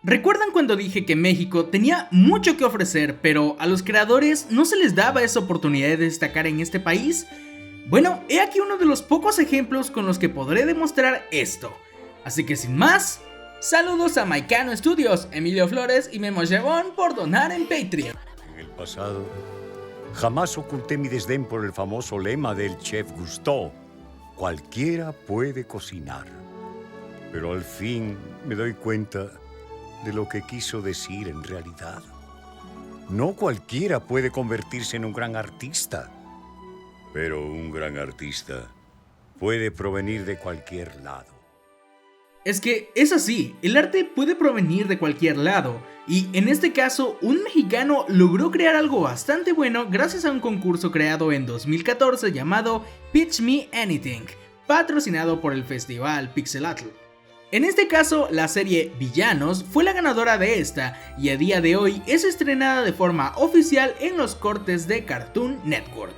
¿Recuerdan cuando dije que México tenía mucho que ofrecer, pero a los creadores no se les daba esa oportunidad de destacar en este país? Bueno, he aquí uno de los pocos ejemplos con los que podré demostrar esto. Así que sin más, saludos a Maikano Studios, Emilio Flores y Memo Chabón por donar en Patreon. En el pasado, jamás oculté mi desdén por el famoso lema del chef Gusteau: cualquiera puede cocinar. Pero al fin me doy cuenta de lo que quiso decir en realidad. No cualquiera puede convertirse en un gran artista, pero un gran artista puede provenir de cualquier lado. Es que es así, el arte puede provenir de cualquier lado, y en este caso un mexicano logró crear algo bastante bueno gracias a un concurso creado en 2014 llamado Pitch Me Anything, patrocinado por el festival Pixelatl. En este caso, la serie Villanos fue la ganadora de esta y a día de hoy es estrenada de forma oficial en los cortes de Cartoon Network.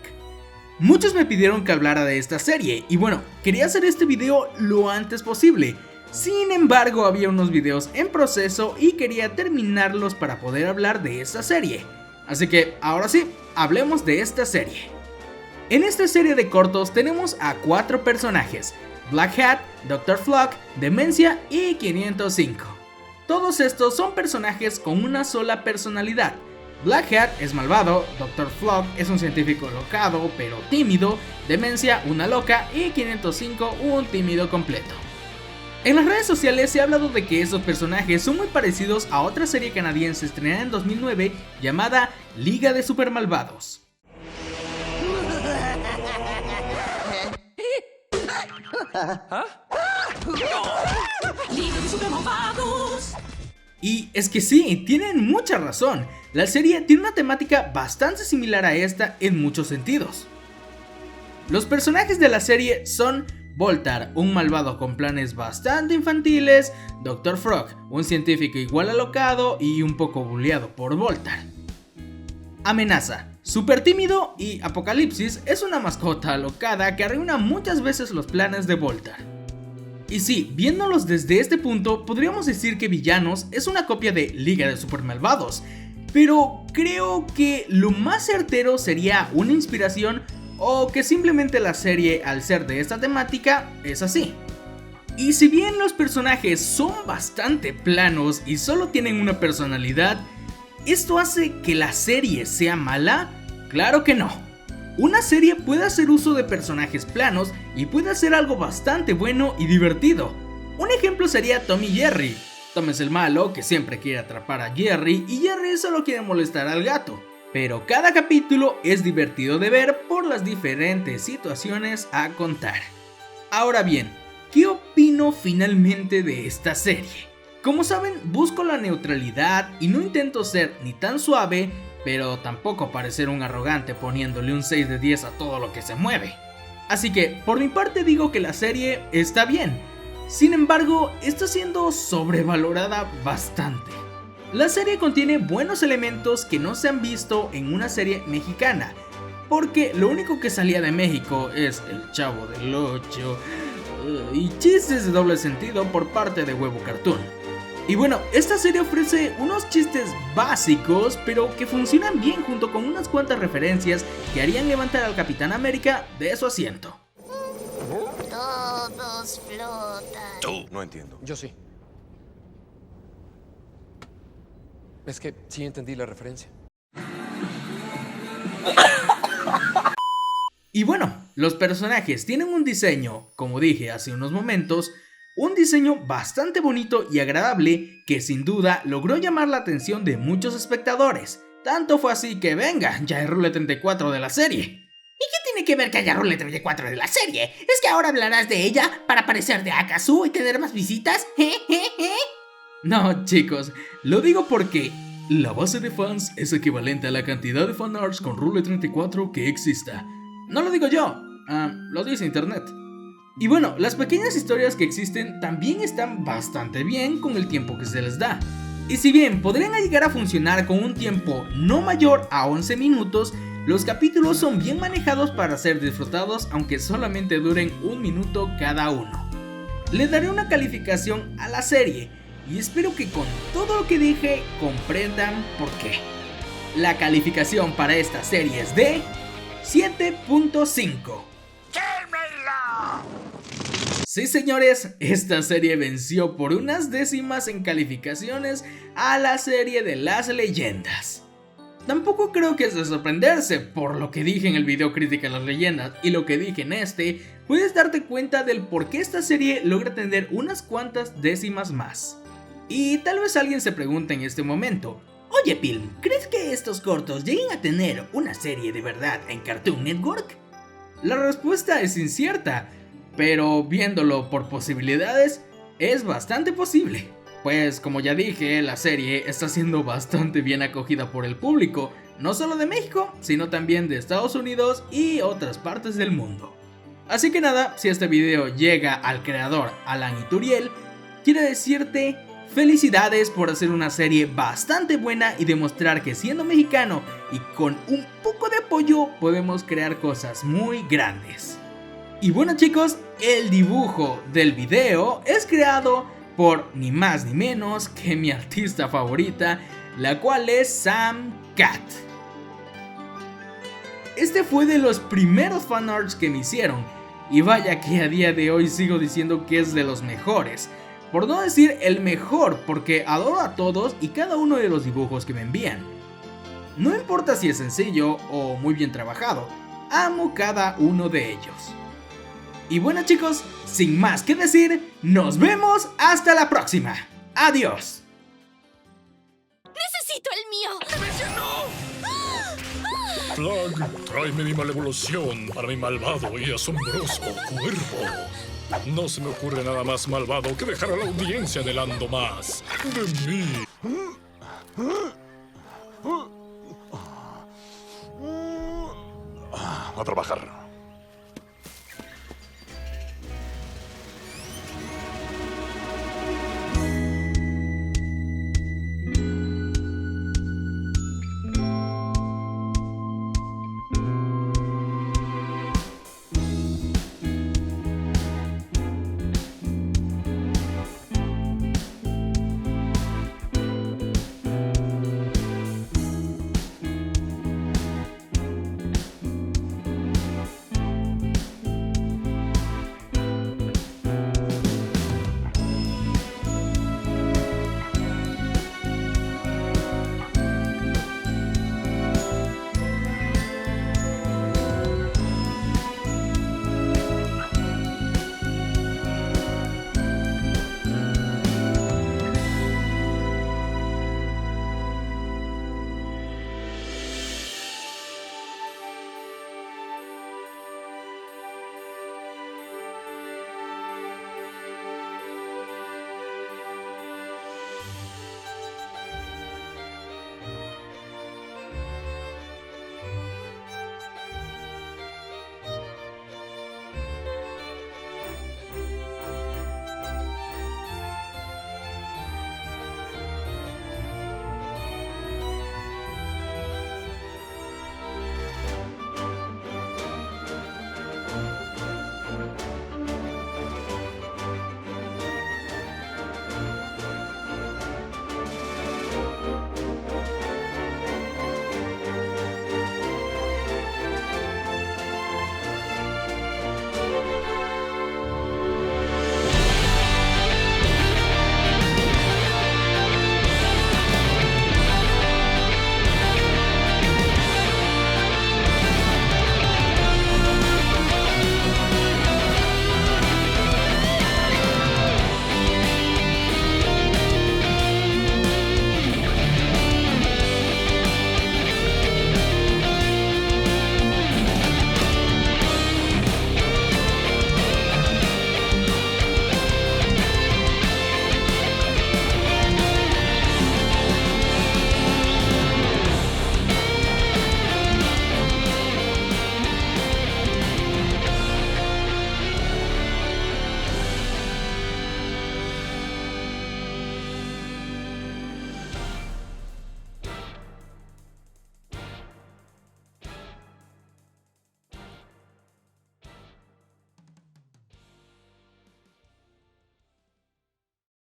Muchos me pidieron que hablara de esta serie y bueno, quería hacer este video lo antes posible. Sin embargo, había unos videos en proceso y quería terminarlos para poder hablar de esta serie. Así que ahora sí, hablemos de esta serie. En esta serie de cortos tenemos a 4 personajes: Black Hat, Dr. Flock, Demencia y 505. Todos estos son personajes con una sola personalidad. Black Hat es malvado, Dr. Flock es un científico locado pero tímido, Demencia una loca y 505 un tímido completo. En las redes sociales se ha hablado de que estos personajes son muy parecidos a otra serie canadiense estrenada en 2009 llamada Liga de Supermalvados. Y es que sí, tienen mucha razón. La serie tiene una temática bastante similar a esta en muchos sentidos. Los personajes de la serie son Voltar, un malvado con planes bastante infantiles, Dr. Frog, un científico igual alocado y un poco bulleado por Voltar. Amenaza, súper tímido, y Apocalipsis es una mascota alocada que arruina muchas veces los planes de Voltar. Y sí, viéndolos desde este punto, podríamos decir que Villanos es una copia de Liga de Supermalvados, pero creo que lo más certero sería una inspiración o que simplemente la serie, al ser de esta temática, es así. Y si bien los personajes son bastante planos y solo tienen una personalidad, ¿esto hace que la serie sea mala? Claro que no. Una serie puede hacer uso de personajes planos y puede hacer algo bastante bueno y divertido. Un ejemplo sería Tom y Jerry. Tom es el malo que siempre quiere atrapar a Jerry y Jerry solo quiere molestar al gato. Pero cada capítulo es divertido de ver por las diferentes situaciones a contar. Ahora bien, ¿qué opino finalmente de esta serie? Como saben, busco la neutralidad y no intento ser ni tan suave, pero tampoco parecer un arrogante poniéndole un 6 de 10 a todo lo que se mueve. Así que, por mi parte digo que la serie está bien. Sin embargo, está siendo sobrevalorada bastante. La serie contiene buenos elementos que no se han visto en una serie mexicana, porque lo único que salía de México es El Chavo del Ocho y chistes de doble sentido por parte de Huevo Cartoon. Y bueno, esta serie ofrece unos chistes básicos, pero que funcionan bien junto con unas cuantas referencias que harían levantar al Capitán América de su asiento. Todos flotan. Tú no entiendo. Yo sí. Es que sí entendí la referencia. Y bueno, los personajes tienen un diseño, como dije hace unos momentos, un diseño bastante bonito y agradable que sin duda logró llamar la atención de muchos espectadores. Tanto fue así que venga, ya es Rule 34 de la serie. ¿Y qué tiene que ver que haya Rule 34 de la serie? ¿Es que ahora hablarás de ella para parecer de Akazu y tener más visitas? No, chicos, lo digo porque la base de fans es equivalente a la cantidad de fanarts con Rule 34 que exista. No lo digo yo, lo dice internet. Y bueno, las pequeñas historias que existen también están bastante bien con el tiempo que se les da. Y si bien podrían llegar a funcionar con un tiempo no mayor a 11 minutos, los capítulos son bien manejados para ser disfrutados aunque solamente duren 1 minuto cada uno. Le daré una calificación a la serie, y espero que con todo lo que dije comprendan por qué. La calificación para esta serie es de 7.5. Sí, señores, esta serie venció por unas décimas en calificaciones a la serie de las leyendas. Tampoco creo que es de sorprenderse, por lo que dije en el video crítica a las leyendas y lo que dije en este, puedes darte cuenta del por qué esta serie logra tener unas cuantas décimas más. Y tal vez alguien se pregunte en este momento, oye Film, ¿crees que estos cortos lleguen a tener una serie de verdad en Cartoon Network? La respuesta es incierta, pero viéndolo por posibilidades, es bastante posible. Pues como ya dije, la serie está siendo bastante bien acogida por el público, no solo de México, sino también de Estados Unidos y otras partes del mundo. Así que nada, si este video llega al creador Alan Ituriel, quiero decirte felicidades por hacer una serie bastante buena y demostrar que siendo mexicano y con un poco de apoyo podemos crear cosas muy grandes. Y bueno chicos, el dibujo del video es creado por ni más ni menos que mi artista favorita, la cual es Sam Cat. Este fue de los primeros fanarts que me hicieron, y vaya que a día de hoy sigo diciendo que es de los mejores, por no decir el mejor, porque adoro a todos y cada uno de los dibujos que me envían. No importa si es sencillo o muy bien trabajado, amo cada uno de ellos. Y bueno chicos, sin más que decir, nos vemos hasta la próxima. Adiós. ¡Necesito el mío! Flag, tráeme mi malevolución para mi malvado y asombroso cuerpo. No se me ocurre nada más malvado que dejar a la audiencia anhelando más de mí. A trabajar.